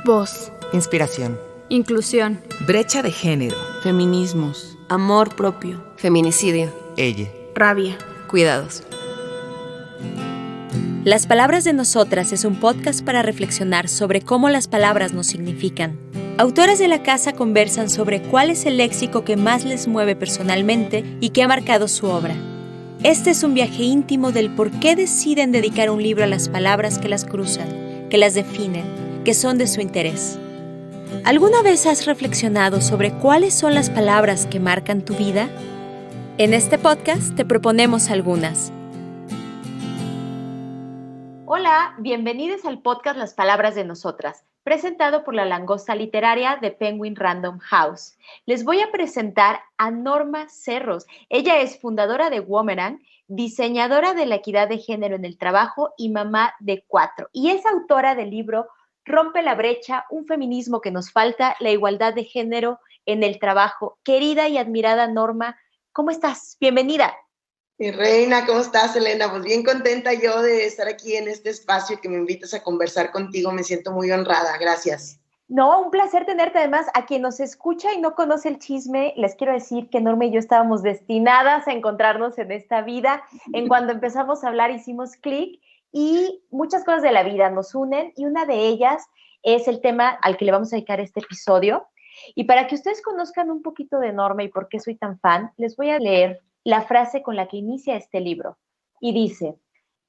Voz. Inspiración. Inclusión. Brecha de género. Feminismos. Amor propio. Feminicidio. Ella. Rabia. Cuidados. Las Palabras de Nosotras es un podcast para reflexionar sobre cómo las palabras nos significan. Autoras de la casa conversan sobre cuál es el léxico que más les mueve personalmente y que ha marcado su obra. Este es un viaje íntimo del por qué deciden dedicar un libro a las palabras que las cruzan, que las definen, que son de su interés. ¿Alguna vez has reflexionado sobre cuáles son las palabras que marcan tu vida? En este podcast te proponemos algunas. Hola, bienvenidos al podcast Las Palabras de Nosotras, presentado por la Langosta Literaria de Penguin Random House. Les voy a presentar a Norma Cerros. Ella es fundadora de Womerang, diseñadora de la equidad de género en el trabajo y mamá de 4. Y es autora del libro Rompe la brecha, un feminismo que nos falta, la igualdad de género en el trabajo. Querida y admirada Norma, ¿cómo estás? Bienvenida. Mi reina, ¿cómo estás, Elena? Pues bien contenta yo de estar aquí en este espacio que me invitas a conversar contigo. Me siento muy honrada. Gracias. No, un placer tenerte. Además, a quien nos escucha y no conoce el chisme, les quiero decir que Norma y yo estábamos destinadas a encontrarnos en esta vida. En cuando empezamos a hablar hicimos clic y muchas cosas de la vida nos unen y una de ellas es el tema al que le vamos a dedicar este episodio. Y para que ustedes conozcan un poquito de Norma y por qué soy tan fan, les voy a leer la frase con la que inicia este libro. Y dice: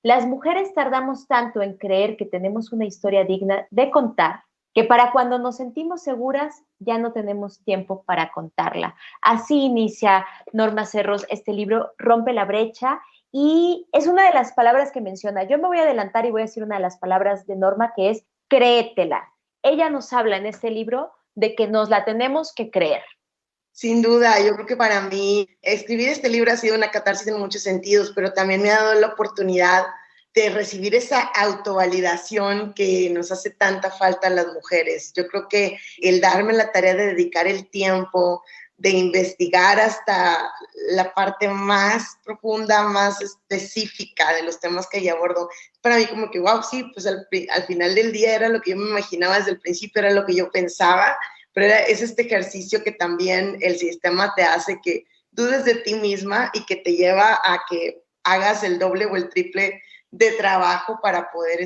las mujeres tardamos tanto en creer que tenemos una historia digna de contar, que para cuando nos sentimos seguras ya no tenemos tiempo para contarla. Así inicia Norma Cerros este libro, Rompe la brecha, y es una de las palabras que menciona. Yo me voy a adelantar y voy a decir una de las palabras de Norma, que es créetela. Ella nos habla en este libro de que nos la tenemos que creer. Sin duda, yo creo que para mí escribir este libro ha sido una catarsis en muchos sentidos, pero también me ha dado la oportunidad de recibir esa autovalidación que nos hace tanta falta a las mujeres. Yo creo que el darme la tarea de dedicar el tiempo, de investigar hasta la parte más profunda, más específica de los temas que yo abordo, para mí como que, wow, sí, pues al final del día era lo que yo me imaginaba desde el principio, era lo que yo pensaba, pero es este ejercicio que también el sistema te hace que dudes de ti misma y que te lleva a que hagas el doble o el triple de trabajo para poder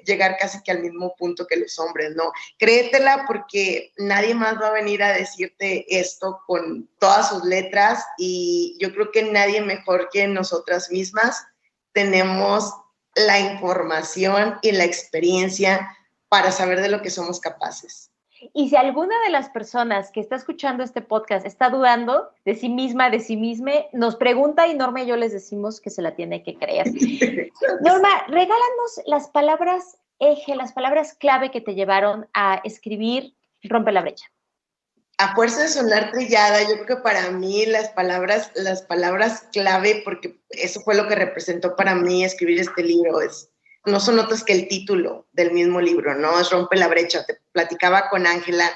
llegar casi que al mismo punto que los hombres, ¿no? Créetela porque nadie más va a venir a decirte esto con todas sus letras y yo creo que nadie mejor que nosotras mismas tenemos la información y la experiencia para saber de lo que somos capaces. Y si alguna de las personas que está escuchando este podcast está dudando de sí misma, nos pregunta y Norma y yo les decimos que se la tiene que creer. Norma, regálanos las palabras eje, las palabras clave que te llevaron a escribir Rompe la brecha. A fuerza de sonar trillada, yo creo que para mí las palabras clave, porque eso fue lo que representó para mí escribir este libro, no son otras que el título del mismo libro, ¿no? Es Rompe la brecha. Te platicaba con Ángela,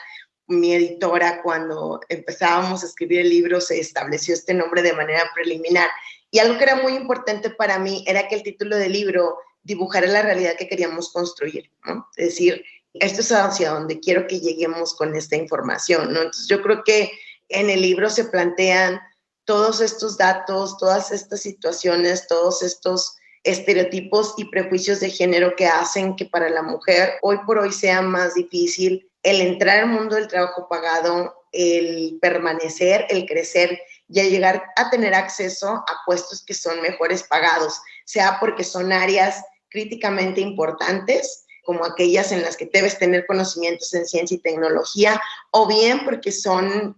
mi editora, cuando empezábamos a escribir el libro, se estableció este nombre de manera preliminar. Y algo que era muy importante para mí era que el título del libro dibujara la realidad que queríamos construir, ¿no? Es decir, esto es hacia donde quiero que lleguemos con esta información, ¿no? Entonces yo creo que en el libro se plantean todos estos datos, todas estas situaciones, todos estos estereotipos y prejuicios de género que hacen que para la mujer hoy por hoy sea más difícil el entrar al mundo del trabajo pagado, el permanecer, el crecer y a llegar a tener acceso a puestos que son mejores pagados, sea porque son áreas críticamente importantes, como aquellas en las que debes tener conocimientos en ciencia y tecnología, o bien porque son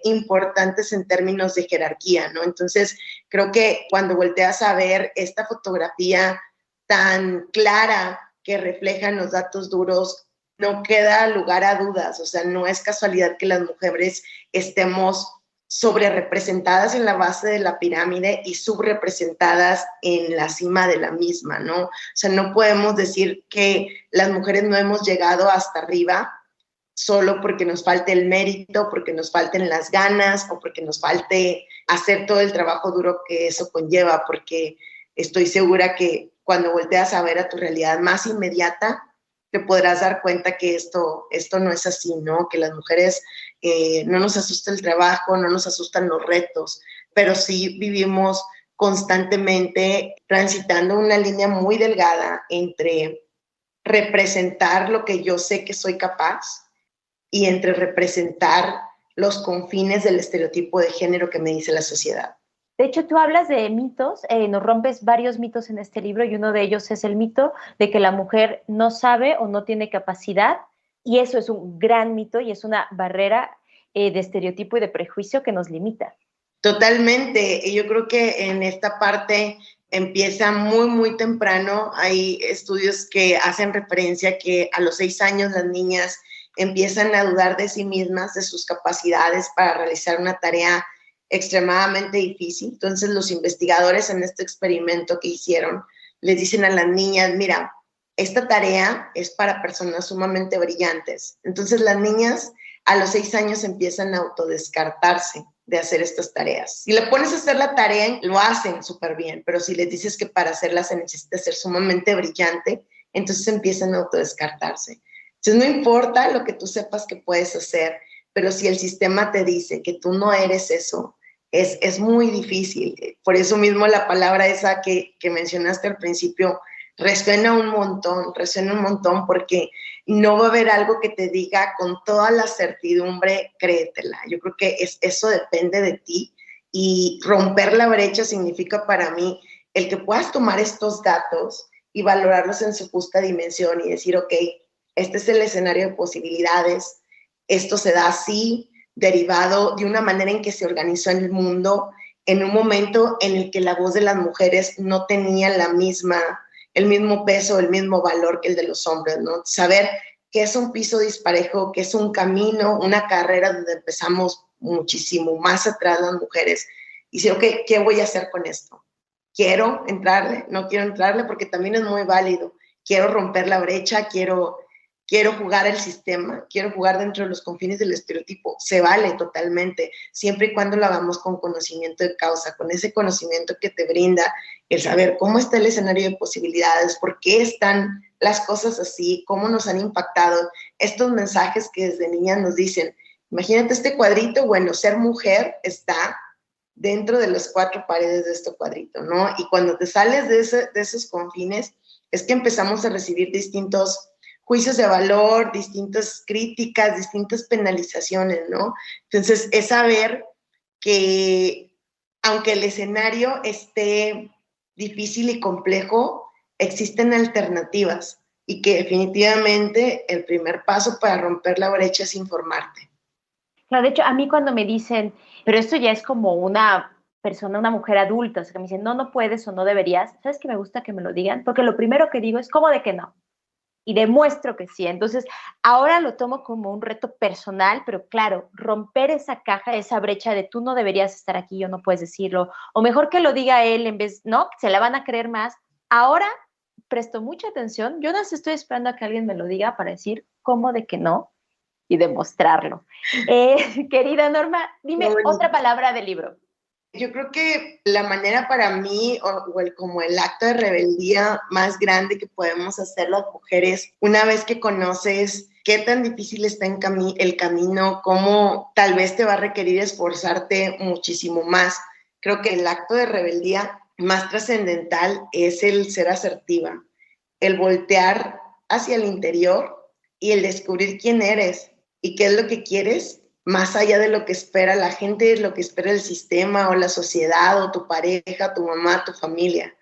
importantes en términos de jerarquía, ¿no? Entonces, creo que cuando volteas a ver esta fotografía tan clara que reflejan los datos duros, no queda lugar a dudas. O sea, no es casualidad que las mujeres estemos sobrerepresentadas en la base de la pirámide y subrepresentadas en la cima de la misma, ¿no? O sea, no podemos decir que las mujeres no hemos llegado hasta arriba solo porque nos falte el mérito, porque nos falten las ganas o porque nos falte hacer todo el trabajo duro que eso conlleva, porque estoy segura que cuando volteas a ver a tu realidad más inmediata, te podrás dar cuenta que esto no es así, ¿no? Que las mujeres no nos asusta el trabajo, no nos asustan los retos, pero sí vivimos constantemente transitando una línea muy delgada entre representar lo que yo sé que soy capaz y entre representar los confines del estereotipo de género que me dice la sociedad. De hecho, tú hablas de mitos, nos rompes varios mitos en este libro y uno de ellos es el mito de que la mujer no sabe o no tiene capacidad, y eso es un gran mito y es una barrera de estereotipo y de prejuicio que nos limita. Totalmente, y yo creo que en esta parte empieza muy, muy temprano. Hay estudios que hacen referencia que a los 6 años las niñas empiezan a dudar de sí mismas, de sus capacidades para realizar una tarea extremadamente difícil. Entonces los investigadores en este experimento que hicieron les dicen a las niñas, mira, esta tarea es para personas sumamente brillantes. Entonces las niñas a los 6 años empiezan a autodescartarse de hacer estas tareas. Si le pones a hacer la tarea, lo hacen súper bien, pero si les dices que para hacerla se necesita ser sumamente brillante, entonces empiezan a autodescartarse. Entonces no importa lo que tú sepas que puedes hacer, pero si el sistema te dice que tú no eres eso, es muy difícil. Por eso mismo la palabra esa que mencionaste al principio resuena un montón porque no va a haber algo que te diga con toda la certidumbre, créetela. Yo creo que eso depende de ti, y romper la brecha significa para mí el que puedas tomar estos datos y valorarlos en su justa dimensión y decir, ok, este es el escenario de posibilidades, esto se da así, derivado de una manera en que se organizó en el mundo, en un momento en el que la voz de las mujeres no tenía el mismo peso, el mismo valor que el de los hombres, ¿no? Saber que es un piso disparejo, que es un camino, una carrera donde empezamos muchísimo más atrás las mujeres, y decir, ok, ¿qué voy a hacer con esto? ¿Quiero entrarle? ¿No quiero entrarle? Porque también es muy válido. Quiero romper la brecha, quiero jugar el sistema, quiero jugar dentro de los confines del estereotipo. Se vale totalmente, siempre y cuando lo hagamos con conocimiento de causa, con ese conocimiento que te brinda el saber cómo está el escenario de posibilidades, por qué están las cosas así, cómo nos han impactado estos mensajes que desde niñas nos dicen. Imagínate este cuadrito, bueno, ser mujer está dentro de las 4 paredes de este cuadrito, ¿no? Y cuando te sales de esos confines, es que empezamos a recibir distintos juicios de valor, distintas críticas, distintas penalizaciones, ¿no? Entonces, es saber que aunque el escenario esté difícil y complejo, existen alternativas, y que definitivamente el primer paso para romper la brecha es informarte. Claro, de hecho, a mí cuando me dicen, pero esto ya es como una persona, una mujer adulta, o sea, que me dicen, no puedes o no deberías, ¿sabes qué me gusta que me lo digan? Porque lo primero que digo es, ¿cómo de que no? Y demuestro que sí. Entonces, ahora lo tomo como un reto personal, pero claro, romper esa caja, esa brecha de tú no deberías estar aquí, yo no puedes decirlo, o mejor que lo diga él en vez, ¿no? Se la van a creer más. Ahora presto mucha atención, yo no estoy esperando a que alguien me lo diga para decir cómo de que no y demostrarlo. Querida Norma, dime otra palabra del libro. Yo creo que la manera para mí, como el acto de rebeldía más grande que podemos hacer las mujeres, una vez que conoces qué tan difícil está el camino, cómo tal vez te va a requerir esforzarte muchísimo más. Creo que el acto de rebeldía más trascendental es el ser asertiva, el voltear hacia el interior y el descubrir quién eres y qué es lo que quieres, más allá de lo que espera la gente, lo que espera el sistema o la sociedad o tu pareja, tu mamá, tu familia.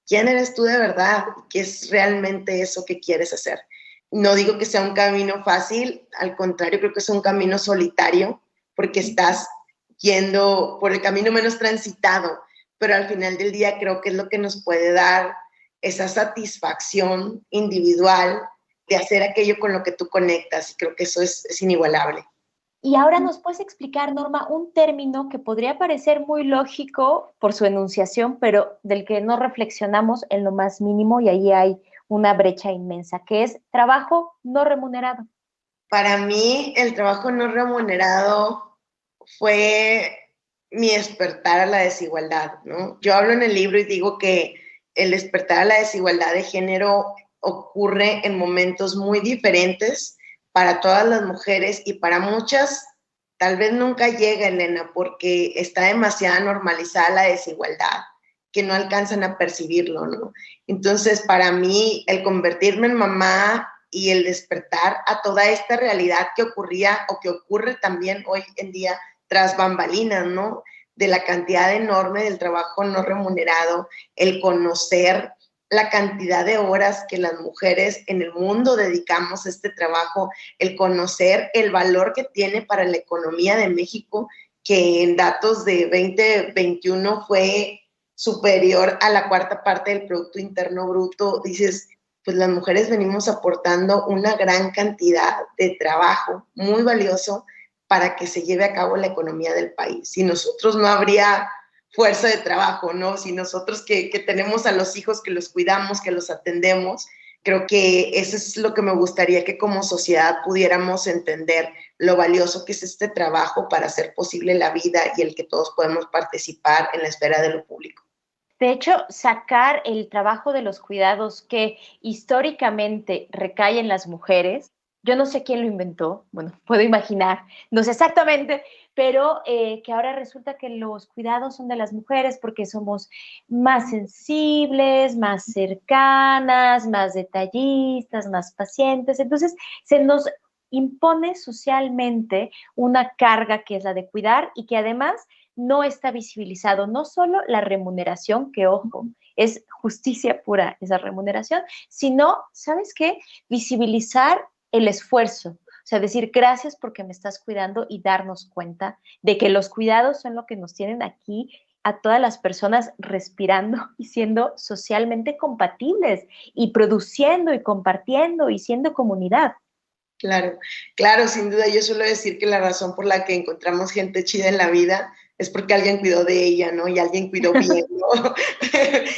¿Quién eres tú de verdad? ¿Qué es realmente eso que quieres hacer? No digo que sea un camino fácil, al contrario, creo que es un camino solitario, porque estás yendo por el camino menos transitado, pero al final del día creo que es lo que nos puede dar esa satisfacción individual de hacer aquello con lo que tú conectas, y creo que eso es inigualable. Y ahora nos puedes explicar, Norma, un término que podría parecer muy lógico por su enunciación, pero del que no reflexionamos en lo más mínimo, y ahí hay una brecha inmensa, que es trabajo no remunerado. Para mí, el trabajo no remunerado fue mi despertar a la desigualdad, ¿no? Yo hablo en el libro y digo que el despertar a la desigualdad de género ocurre en momentos muy diferentes para todas las mujeres y para muchas tal vez nunca llega, Elena, porque está demasiado normalizada la desigualdad, que no alcanzan a percibirlo, ¿no? Entonces, para mí, el convertirme en mamá y el despertar a toda esta realidad que ocurría o que ocurre también hoy en día tras bambalinas, ¿no? De la cantidad enorme del trabajo no remunerado, el conocer la cantidad de horas que las mujeres en el mundo dedicamos a este trabajo, el conocer el valor que tiene para la economía de México, que en datos de 2021 fue superior a la cuarta parte del Producto Interno Bruto. Dices, pues las mujeres venimos aportando una gran cantidad de trabajo muy valioso para que se lleve a cabo la economía del país. Si nosotros no habría fuerza de trabajo, ¿no? Si nosotros que tenemos a los hijos, que los cuidamos, que los atendemos, creo que eso es lo que me gustaría que como sociedad pudiéramos entender, lo valioso que es este trabajo para hacer posible la vida y el que todos podemos participar en la esfera de lo público. De hecho, sacar el trabajo de los cuidados que históricamente recae en las mujeres, yo no sé quién lo inventó, bueno, puedo imaginar, no sé exactamente, pero que ahora resulta que los cuidados son de las mujeres porque somos más sensibles, más cercanas, más detallistas, más pacientes. Entonces, se nos impone socialmente una carga que es la de cuidar y que además no está visibilizado, no solo la remuneración, que ojo, es justicia pura esa remuneración, sino, ¿sabes qué? Visibilizar el esfuerzo, o sea, decir gracias porque me estás cuidando y darnos cuenta de que los cuidados son lo que nos tienen aquí a todas las personas respirando y siendo socialmente compatibles y produciendo y compartiendo y siendo comunidad. Claro, claro, sin duda. Yo suelo decir que la razón por la que encontramos gente chida en la vida es porque alguien cuidó de ella, ¿no? Y alguien cuidó bien, ¿no?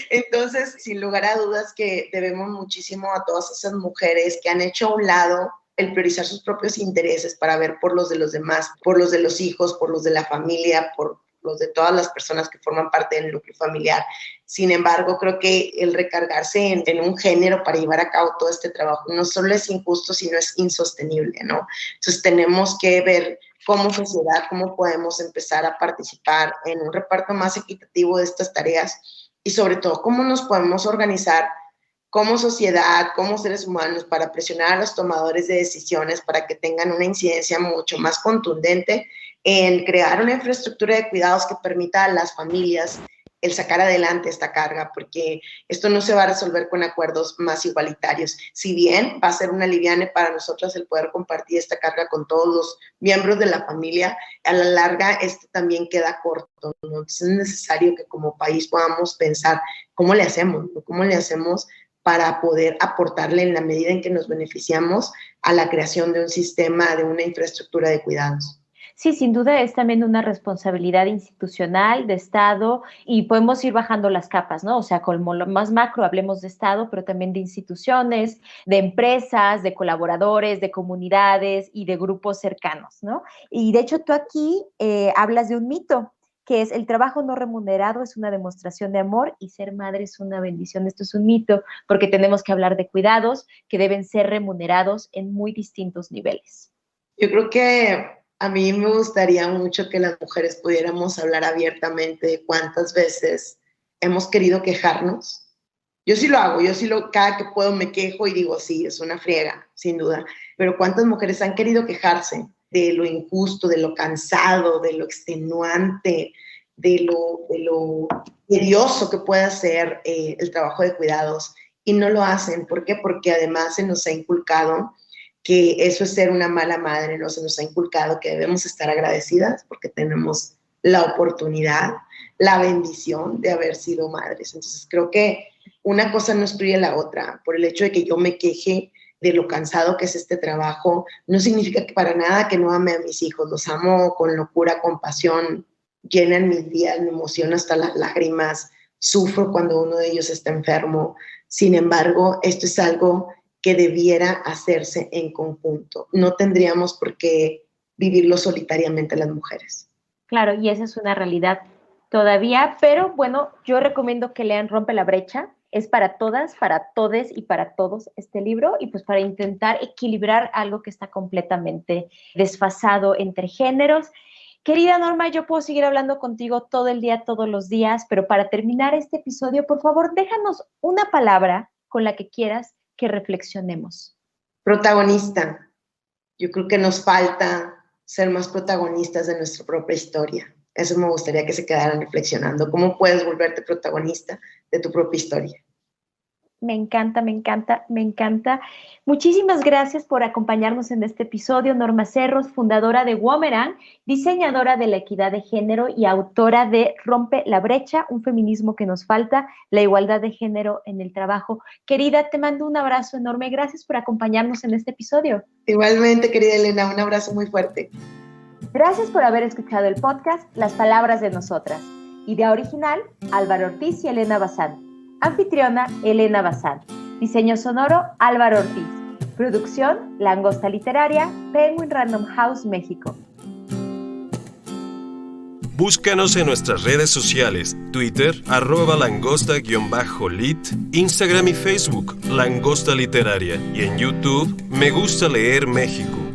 Entonces, sin lugar a dudas que debemos muchísimo a todas esas mujeres que han hecho a un lado el priorizar sus propios intereses para ver por los de los demás, por los de los hijos, por los de la familia, por los de todas las personas que forman parte del núcleo familiar. Sin embargo, creo que el recargarse en un género para llevar a cabo todo este trabajo no solo es injusto, sino es insostenible, ¿no? Entonces tenemos que ver como sociedad cómo podemos empezar a participar en un reparto más equitativo de estas tareas y sobre todo cómo nos podemos organizar como sociedad, como seres humanos, para presionar a los tomadores de decisiones para que tengan una incidencia mucho más contundente en crear una infraestructura de cuidados que permita a las familias el sacar adelante esta carga, porque esto no se va a resolver con acuerdos más igualitarios. Si bien va a ser un aliviane para nosotras el poder compartir esta carga con todos los miembros de la familia, a la larga esto también queda corto, ¿no? Entonces es necesario que como país podamos pensar cómo le hacemos, ¿no? ¿Cómo le hacemos para poder aportarle en la medida en que nos beneficiamos a la creación de un sistema, de una infraestructura de cuidados? Sí, sin duda es también una responsabilidad institucional, de Estado, y podemos ir bajando las capas, ¿no? O sea, como lo más macro hablemos de Estado, pero también de instituciones, de empresas, de colaboradores, de comunidades y de grupos cercanos, ¿no? Y de hecho tú aquí hablas de un mito, que es el trabajo no remunerado es una demostración de amor y ser madre es una bendición. Esto es un mito porque tenemos que hablar de cuidados que deben ser remunerados en muy distintos niveles. Yo creo que a mí me gustaría mucho que las mujeres pudiéramos hablar abiertamente de cuántas veces hemos querido quejarnos. Yo sí lo hago, cada que puedo me quejo y digo, sí, es una friega, sin duda. Pero cuántas mujeres han querido quejarse de lo injusto, de lo cansado, de lo extenuante, de lo tedioso que puede ser el trabajo de cuidados y no lo hacen. ¿Por qué? Porque además se nos ha inculcado que eso es ser una mala madre, ¿no? Se nos ha inculcado que debemos estar agradecidas porque tenemos la oportunidad, la bendición de haber sido madres. Entonces creo que una cosa no excluye la otra. Por el hecho de que yo me queje de lo cansado que es este trabajo, no significa que para nada que no ame a mis hijos. Los amo con locura, con pasión, llenan mis días, me emociona hasta las lágrimas, sufro cuando uno de ellos está enfermo. Sin embargo, esto es algo que debiera hacerse en conjunto. No tendríamos por qué vivirlo solitariamente las mujeres. Claro, y esa es una realidad todavía, pero bueno, yo recomiendo que lean Rompe la brecha, Es para todas, para todes y para todos este libro, y pues para intentar equilibrar algo que está completamente desfasado entre géneros. Querida Norma, yo puedo seguir hablando contigo todo el día, todos los días, pero para terminar este episodio, por favor, déjanos una palabra con la que quieras que reflexionemos. Protagonista. Yo creo que nos falta ser más protagonistas de nuestra propia historia. Eso me gustaría que se quedaran reflexionando. ¿Cómo puedes volverte protagonista de tu propia historia? Me encanta, me encanta, me encanta. Muchísimas gracias por acompañarnos en este episodio. Norma Cerros, fundadora de Womerang, diseñadora de la equidad de género y autora de Rompe la brecha, un feminismo que nos falta, la igualdad de género en el trabajo. Querida, te mando un abrazo enorme. Gracias por acompañarnos en este episodio. Igualmente, querida Elena, un abrazo muy fuerte. Gracias por haber escuchado el podcast Las Palabras de Nosotras. Idea original, Álvaro Ortiz y Elena Bazán. Anfitriona, Elena Bazán. Diseño sonoro, Álvaro Ortiz. Producción, Langosta Literaria, Penguin Random House, México. Búscanos en nuestras redes sociales, Twitter, @langosta_lit, Instagram y Facebook, Langosta Literaria, y en YouTube, Me Gusta Leer México.